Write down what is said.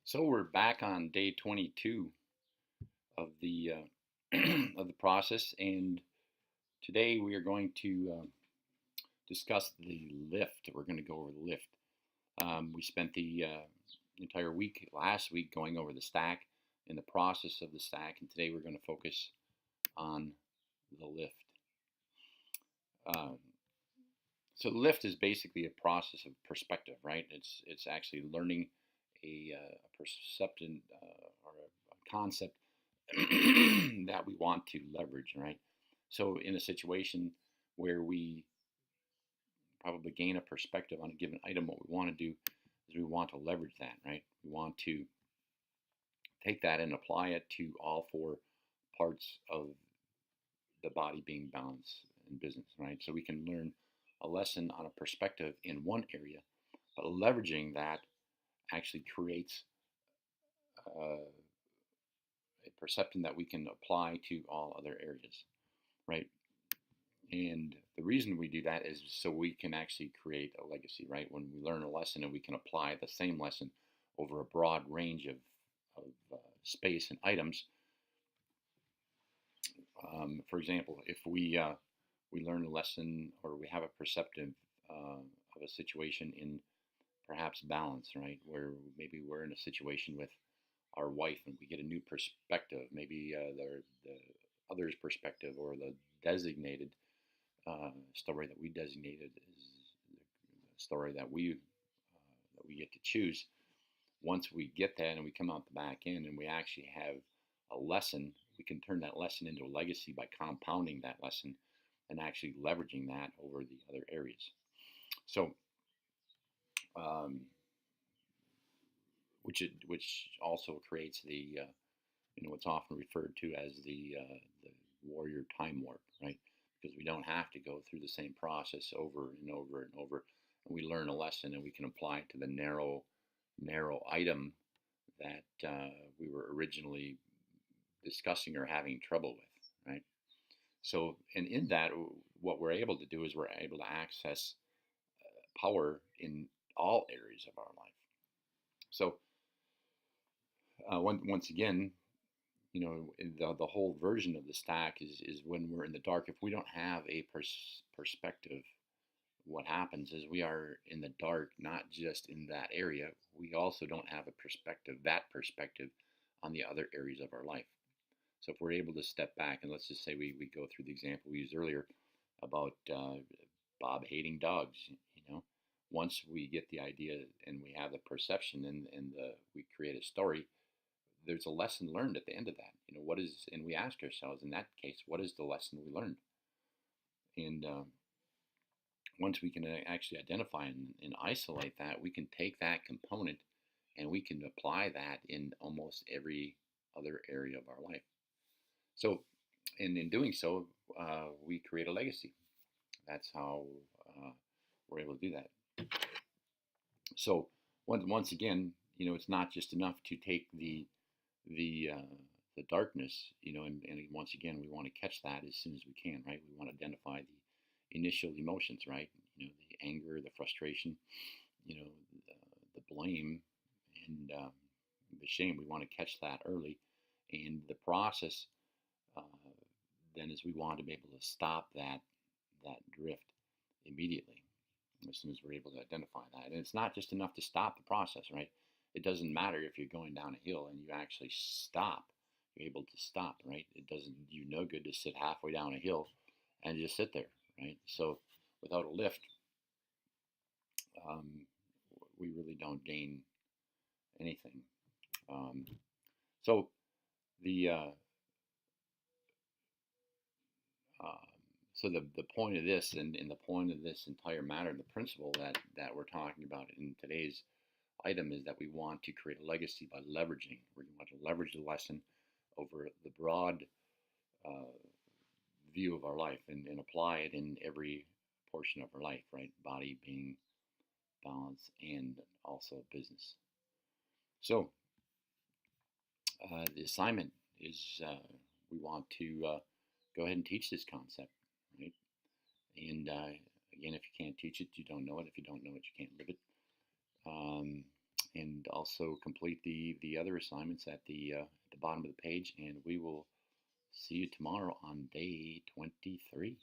So we're back on day 22 of the of the process, and today we are going to discuss the lift. We're going to go over the lift. We spent the entire week last week going over the stack and the process of the stack, and today we're going to focus on the lift. Um, so the lift is basically a process of perspective, right? It's actually learning a perception or a concept that we want to leverage, right? So in a situation where we probably gain a perspective on a given item, what we want to do is we want to leverage that, right? We want to take that and apply it to all four parts of the body being balanced in business, right? So we can learn a lesson on a perspective in one area, but leveraging that actually creates a perception that we can apply to all other areas, right? And the reason we do that is so we can actually create a legacy, right? When we learn a lesson and we can apply the same lesson over a broad range of space and items. For example, if we learn a lesson or we have a perceptive of a situation in perhaps balance, right? Where maybe we're in a situation with our wife and we get a new perspective, maybe the other's perspective or the designated story that we designated is the story that we get to choose. Once we get that and we come out the back end and we actually have a lesson, we can turn that lesson into a legacy by compounding that lesson and actually leveraging that over the other areas. So, um, which also creates the what's often referred to as the warrior time warp, right? Because we don't have to go through the same process over and over and over. And we learn a lesson and we can apply it to the narrow item that we were originally discussing or having trouble with, right? So, and in that, what we're able to do is we're able to access power in all areas of our life. So, once again, the whole version of the stack is when we're in the dark. If we don't have a perspective, what happens is we are in the dark, not just in that area. We also don't have a perspective on the other areas of our life. So if we're able to step back and let's just say we go through the example we used earlier about Bob hating dogs, once we get the idea and we have the perception and we create a story, there's a lesson learned at the end of that. What is, and we ask ourselves in that case, what is the lesson we learned? And once we can actually identify and isolate that, we can take that component and we can apply that in almost every other area of our life. So, and in doing so, we create a legacy. That's how we're able to do that. So, once again, it's not just enough to take the uh, the darkness, and once again, we want to catch that as soon as we can, right? We want to identify the initial emotions, right? The anger, the frustration, the blame, and the shame. We want to catch that early, and the process uh, then is we want to be able to stop that drift immediately as soon as we're able to identify that. And it's not just enough to stop the process, right? It doesn't matter if you're going down a hill and you actually stop. You're able to stop, right? It doesn't do you no good to sit halfway down a hill and just sit there, right? So without a lift, um, we really don't gain anything. Um, so the um, the point of this and the point of this entire matter, the principle that we're talking about in today's item is that we want to create a legacy by leveraging. We want to leverage the lesson over the broad uh, view of our life and apply it in every portion of our life, right? Body, being, balance, and also business. So the assignment is we want to go ahead and teach this concept, right? And again, if you can't teach it, you don't know it. If you don't know it, you can't live it. Um, and also complete the other assignments at the bottom of the page. And we will see you tomorrow on day 23.